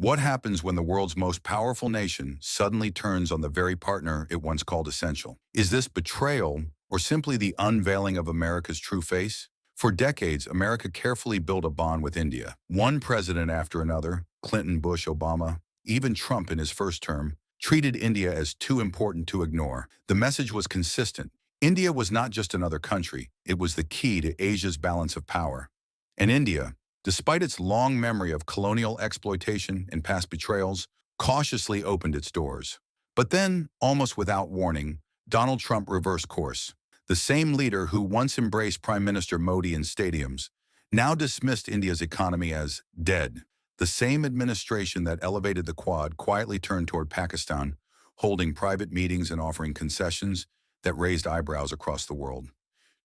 What happens when the world's most powerful nation suddenly turns on the very partner it once called essential? Is this betrayal or simply the unveiling of America's true face? For decades, America carefully built a bond with India. One president after another, Clinton, Bush, Obama, even Trump in his first term, treated India as too important to ignore. The message was consistent. India was not just another country, it was the key to Asia's balance of power. And India, despite its long memory of colonial exploitation and past betrayals, cautiously opened its doors. But then, almost without warning, Donald Trump reversed course. The same leader who once embraced Prime Minister Modi in stadiums now dismissed India's economy as dead. The same administration that elevated the Quad quietly turned toward Pakistan, holding private meetings and offering concessions that raised eyebrows across the world.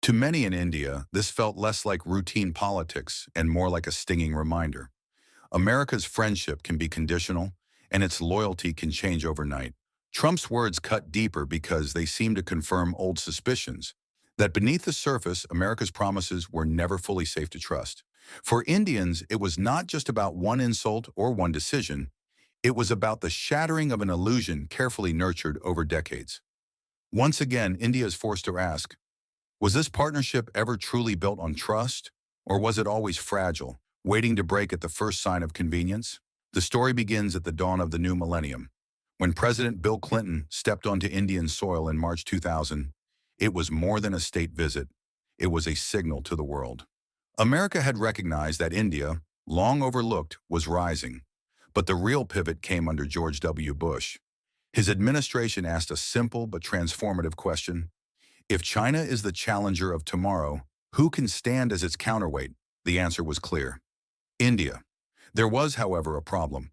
To many in India, this felt less like routine politics and more like a stinging reminder. America's friendship can be conditional, and its loyalty can change overnight. Trump's words cut deeper because they seem to confirm old suspicions that beneath the surface, America's promises were never fully safe to trust. For Indians, it was not just about one insult or one decision. It was about the shattering of an illusion carefully nurtured over decades. Once again, India is forced to ask, was this partnership ever truly built on trust, or was it always fragile, waiting to break at the first sign of convenience? The story begins at the dawn of the new millennium. When President Bill Clinton stepped onto Indian soil in March 2000, it was more than a state visit. It was a signal to the world. America had recognized that India, long overlooked, was rising. But the real pivot came under George W. Bush. His administration asked a simple but transformative question. If China is the challenger of tomorrow, who can stand as its counterweight? The answer was clear. India. There was, however, a problem.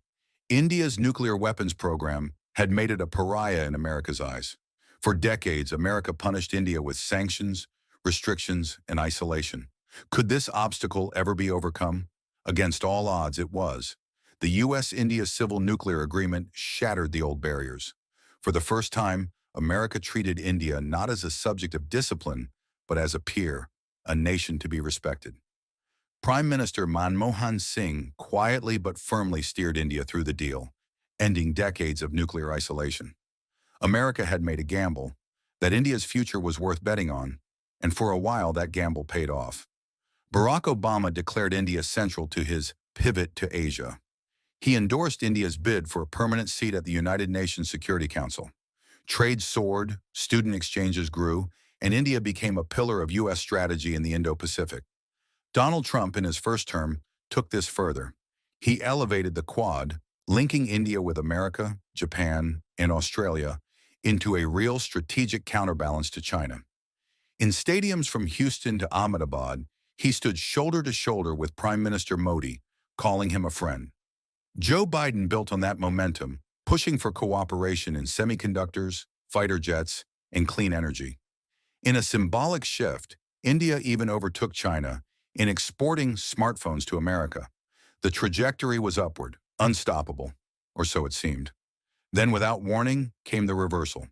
India's nuclear weapons program had made it a pariah in America's eyes. For decades, America punished India with sanctions, restrictions, and isolation. Could this obstacle ever be overcome? Against all odds, it was. The U.S. India Civil Nuclear Agreement shattered the old barriers. For the first time, America treated India not as a subject of discipline, but as a peer, a nation to be respected. Prime Minister Manmohan Singh quietly but firmly steered India through the deal, ending decades of nuclear isolation. America had made a gamble that India's future was worth betting on, and for a while that gamble paid off. Barack Obama declared India central to his pivot to Asia. He endorsed India's bid for a permanent seat at the United Nations Security Council. Trade soared, student exchanges grew, and India became a pillar of U.S. strategy in the Indo-Pacific. Donald Trump, in his first term, took this further. He elevated the Quad, linking India with America, Japan, and Australia, into a real strategic counterbalance to China. In stadiums from Houston to Ahmedabad, he stood shoulder to shoulder with Prime Minister Modi, calling him a friend. Joe Biden built on that momentum, pushing for cooperation in semiconductors, fighter jets, and clean energy. In a symbolic shift, India even overtook China in exporting smartphones to America. The trajectory was upward, unstoppable, or so it seemed. Then, without warning, came the reversal.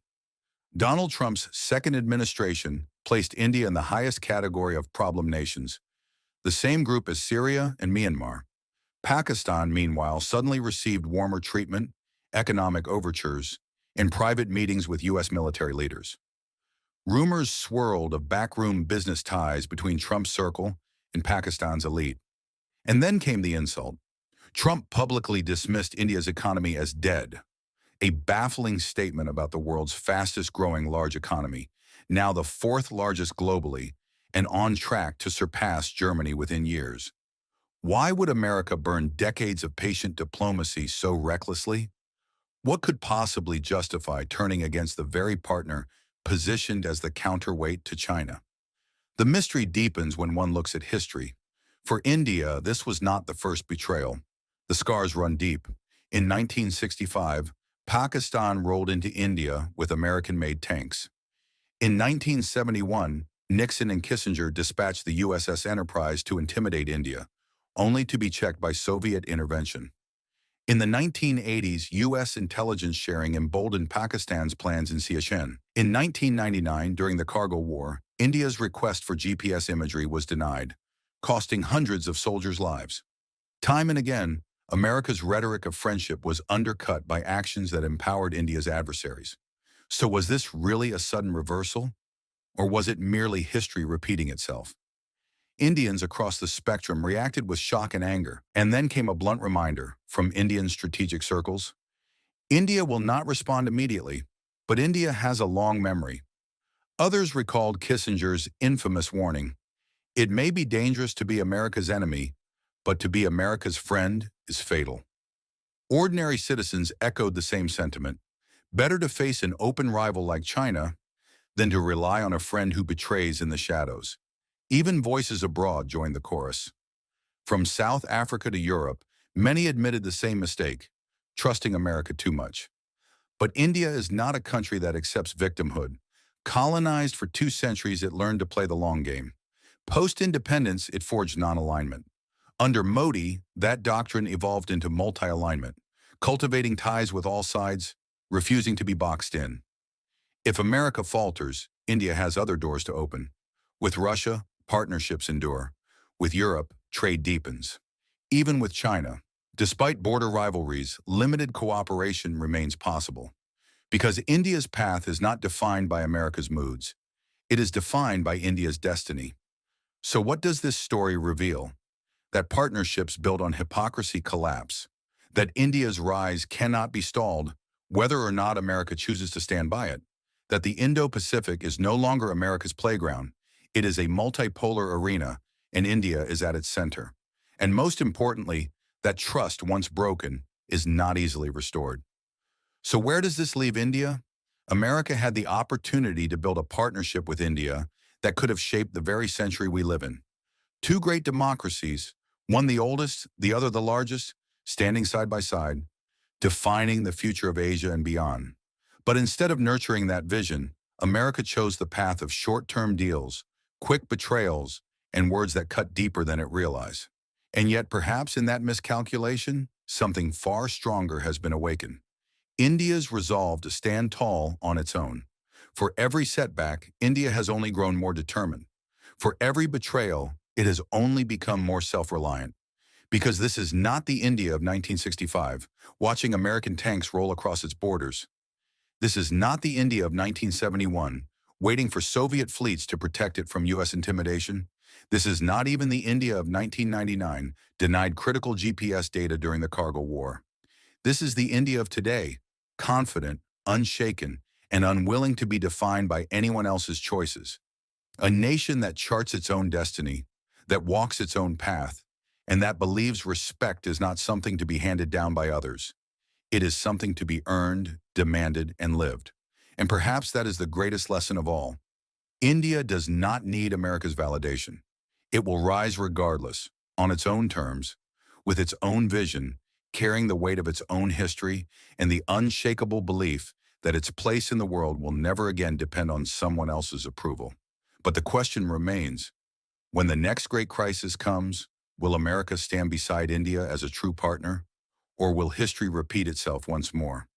Donald Trump's second administration placed India in the highest category of problem nations, the same group as Syria and Myanmar. Pakistan, meanwhile, suddenly received warmer treatment, economic overtures, and private meetings with U.S. military leaders. Rumors swirled of backroom business ties between Trump's circle and Pakistan's elite. And then came the insult. Trump publicly dismissed India's economy as dead, a baffling statement about the world's fastest-growing large economy, now the fourth largest globally, and on track to surpass Germany within years. Why would America burn decades of patient diplomacy so recklessly? What could possibly justify turning against the very partner positioned as the counterweight to China? The mystery deepens when one looks at history. For India, this was not the first betrayal. The scars run deep. In 1965, Pakistan rolled into India with American-made tanks. In 1971, Nixon and Kissinger dispatched the USS Enterprise to intimidate India, only to be checked by Soviet intervention. In the 1980s, U.S. intelligence sharing emboldened Pakistan's plans in Siachen. In 1999, during the Kargil War, India's request for GPS imagery was denied, costing hundreds of soldiers' lives. Time and again, America's rhetoric of friendship was undercut by actions that empowered India's adversaries. So was this really a sudden reversal, or was it merely history repeating itself? Indians across the spectrum reacted with shock and anger, and then came a blunt reminder from Indian strategic circles. India will not respond immediately, but India has a long memory. Others recalled Kissinger's infamous warning, "It may be dangerous to be America's enemy, but to be America's friend is fatal." Ordinary citizens echoed the same sentiment. Better to face an open rival like China than to rely on a friend who betrays in the shadows. Even voices abroad joined the chorus. From South Africa to Europe, many admitted the same mistake, trusting America too much. But India is not a country that accepts victimhood. Colonized for 2 centuries, it learned to play the long game. Post-independence, it forged non-alignment. Under Modi, that doctrine evolved into multi-alignment, cultivating ties with all sides, refusing to be boxed in. If America falters, India has other doors to open. With Russia, partnerships endure. With Europe, trade deepens. Even with China, despite border rivalries, limited cooperation remains possible. Because India's path is not defined by America's moods. It is defined by India's destiny. So what does this story reveal? That partnerships built on hypocrisy collapse. That India's rise cannot be stalled, whether or not America chooses to stand by it. That the Indo-Pacific is no longer America's playground. It is a multipolar arena, and India is at its center. And most importantly, that trust, once broken, is not easily restored. So where does this leave India? America had the opportunity to build a partnership with India that could have shaped the very century we live in. Two great democracies, one the oldest, the other the largest, standing side by side, defining the future of Asia and beyond. But instead of nurturing that vision, America chose the path of short-term deals, quick betrayals, and words that cut deeper than it realized. And yet, perhaps in that miscalculation, something far stronger has been awakened. India's resolve to stand tall on its own. For every setback, India has only grown more determined. For every betrayal, it has only become more self-reliant. Because this is not the India of 1965, watching American tanks roll across its borders. This is not the India of 1971, waiting for Soviet fleets to protect it from U.S. intimidation. This is not even the India of 1999, denied critical GPS data during the Kargil War. This is the India of today, confident, unshaken, and unwilling to be defined by anyone else's choices. A nation that charts its own destiny, that walks its own path, and that believes respect is not something to be handed down by others. It is something to be earned, demanded, and lived. And perhaps that is the greatest lesson of all. India does not need America's validation. It will rise regardless, on its own terms, with its own vision, carrying the weight of its own history and the unshakable belief that its place in the world will never again depend on someone else's approval. But the question remains, when the next great crisis comes, will America stand beside India as a true partner, or will history repeat itself once more?